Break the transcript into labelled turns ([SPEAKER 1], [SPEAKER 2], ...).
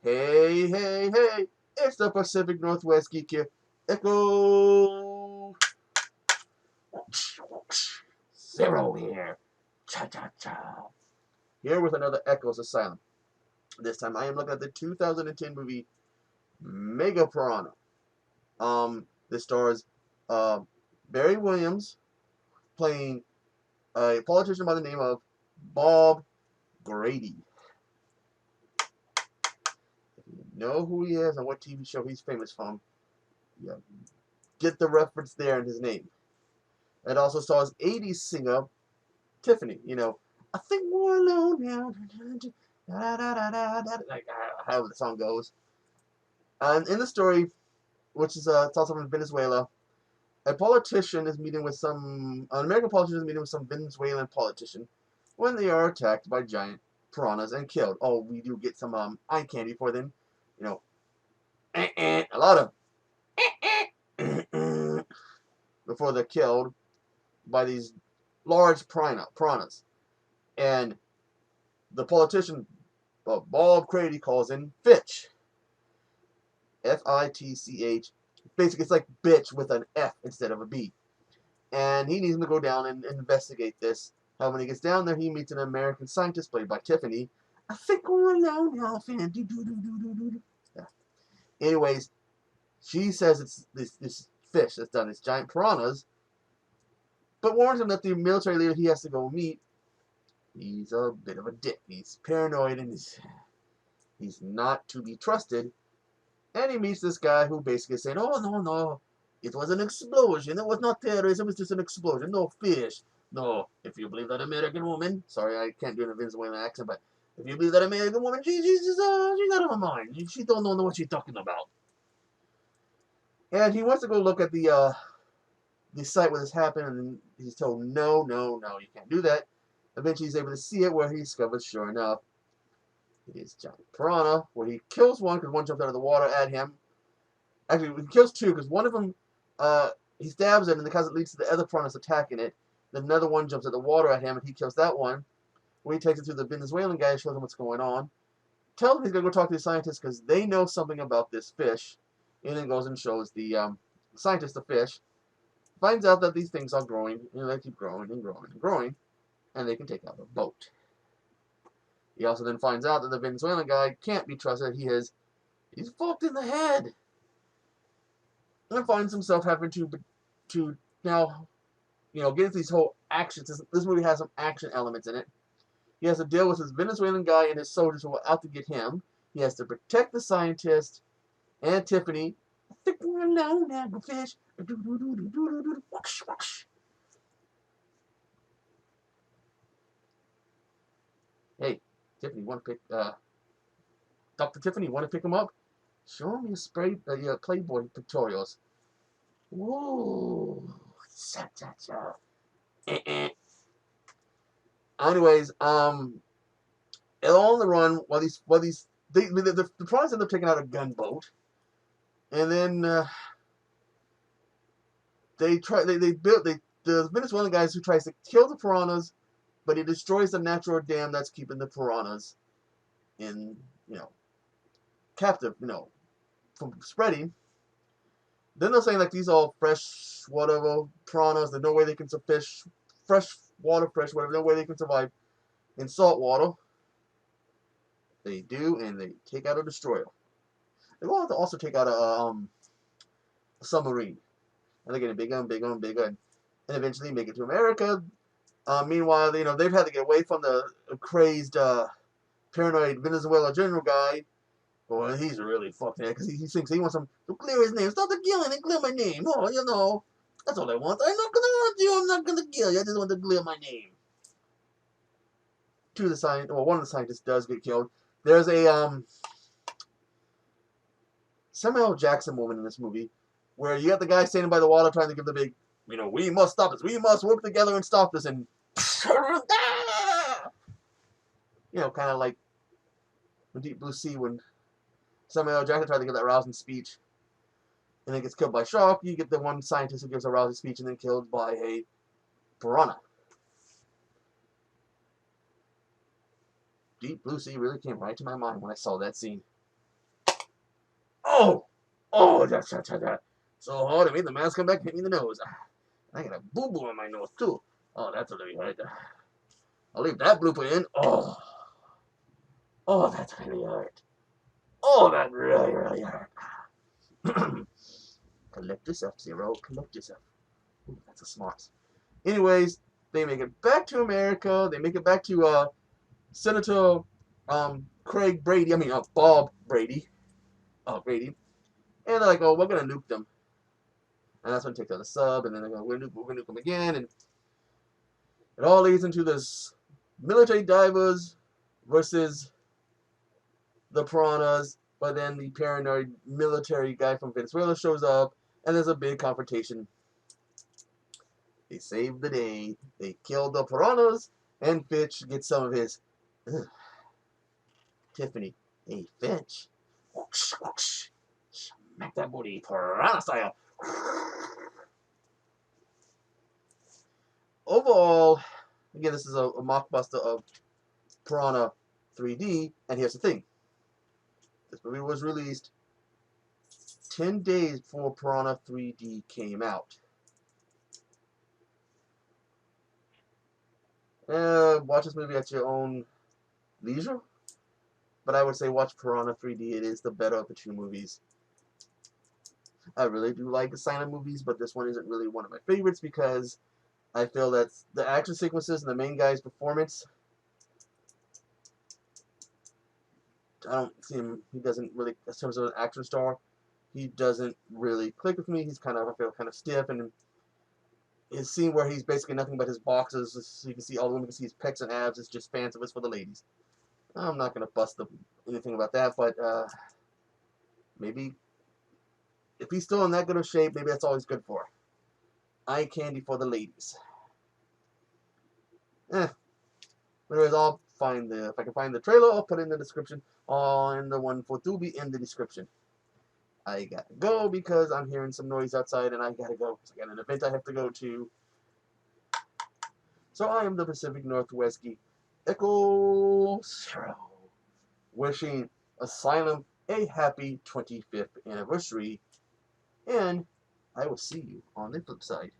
[SPEAKER 1] Hey, hey, hey, it's the Pacific Northwest Geek here. Echo Zero here. Cha cha cha. Here with another Echoes Asylum. This time I am looking at the 2010 movie Mega Piranha. This stars Barry Williams playing a politician by the name of Bob Grady. If you know who he is and what TV show he's famous from, you get the reference there in his name. It also stars 80s singer Tiffany. I think we're alone now. Like however the song goes. And in the story, which is it's also from Venezuela, an American politician is meeting with some Venezuelan politician when they are attacked by giant piranhas and killed. Oh, we do get some eye candy for them. You know, a lot of before they're killed by these large piranhas. And the politician, Bob Grady, calls in Fitch. Fitch. Basically, it's like bitch with an F instead of a B. And he needs him to go down and investigate this. When he gets down there, he meets an American scientist played by Tiffany. I think we're alone now, fan. Yeah. Anyways, she says it's this fish that's done, these giant piranhas, but warns him that the military leader he has to go meet, he's a bit of a dick. He's paranoid and he's not to be trusted. And he meets this guy who basically is saying, oh, no, it was an explosion. It was not terrorism, it was just an explosion. No fish. No, if you believe that American woman, sorry, I can't do a Venezuelan accent, but if you believe that American woman, she's out of her mind. She don't know what she's talking about. And he wants to go look at the site where this happened, and he's told, no, you can't do that. Eventually he's able to see it, where he discovers, sure enough, it is giant piranha, where he kills one because one jumps out of the water at him. Actually, he kills two because one of them, he stabs it, and because it leads to the other piranhas attacking it. Then another one jumps at the water at him, and he kills that one. Where he takes it to the Venezuelan guy and shows him what's going on. Tells him he's going to go talk to the scientists because they know something about this fish. And then goes and shows the scientist the fish. Finds out that these things are growing, and they keep growing and growing and growing, and they can take out a boat. He also then finds out that the Venezuelan guy can't be trusted. He's fucked in the head. And finds himself having to now, get into these whole actions. This movie has some action elements in it. He has to deal with his Venezuelan guy and his soldiers who are out to get him. He has to protect the scientist and Tiffany. I think we're alone now, fish. Hey, Tiffany, want to pick Dr. Tiffany, want to pick him up? Show me your Playboy pictorials. Whoa. Cha-cha-cha. Anyways, all on the run, the piranhas end up taking out a gunboat, and then the Venezuelan guys who tries to kill the piranhas, but he destroys the natural dam that's keeping the piranhas in captive, from spreading. Then they're saying like these all fresh whatever piranhas. There's no way they can fresh water, whatever. No way they can survive in salt water. They do, and they take out a destroyer. They will have to also take out a submarine, and they're getting bigger and bigger and bigger, and eventually make it to America. Meanwhile, they've had to get away from the crazed, paranoid Venezuela general guy. Boy, he's really fucked because he thinks he wants him to clear his name. Stop the killing and clear my name. Oh, that's all I want. I'm not gonna hurt you. I'm not gonna kill you. I just want to clear my name. One of the scientists does get killed. There's a Samuel Jackson moment in this movie where you got the guy standing by the water trying to give the big, we must stop this. We must work together and stop this. And kind of like the Deep Blue Sea when Samuel Jackson tried to give that rousing speech and then gets killed by shark. You get the one scientist who gives a rousing speech and then killed by a piranha. Deep Blue Sea really came right to my mind when I saw that scene. Oh! Oh, that. So hard, it made the mask come back and hit me in the nose. I got a boo-boo on my nose, too. Oh, that's really hurt. I'll leave that blooper in. Oh. Oh, that's really hurt. Oh, that really, really hurt. Collect yourself, Zero. Collect yourself. Ooh, that's a smart. Anyways, they make it back to America. They make it back to Senator Craig Brady. I mean, Bob Brady. Brady. And they're like, oh, we're gonna nuke them. And that's when they take out the sub, and then they're going, we're gonna nuke them again, and it all leads into this military divers versus the piranhas. But then the paranoid military guy from Venezuela shows up, and there's a big confrontation. They save the day. They kill the piranhas, and Fitch gets some of his. Ugh. Tiffany, hey Fitch, whoosh, whoosh. Smack that booty, piranha style. Overall, again, this is a mockbuster of Piranha 3D, and here's the thing. This movie was released 10 days before Piranha 3D came out. Watch this movie at your own leisure, but I would say watch Piranha 3D. It is the better of the two movies. I really do like Asylum movies, but this one isn't really one of my favorites because I feel that the action sequences and the main guy's performance, I don't see him, he doesn't really, in terms of an action star, he doesn't really click with me. He's kind of, I feel kind of stiff, and his scene where he's basically nothing but his boxes, so you can see all the women can see his pecs and abs, it's just fan service for the ladies. I'm not going to bust anything about that, but maybe if he's still in that good of shape, maybe that's all he's good for. Eye candy for the ladies. Anyways, I'll find if I can find the trailer, I'll put it in the description, and the one for Tubi in the description. I gotta go because I'm hearing some noise outside, and I gotta go because I got an event I have to go to. So I am the Pacific Northwest Geek Echo Zero, wishing Asylum a happy 25th anniversary, and I will see you on the flip side.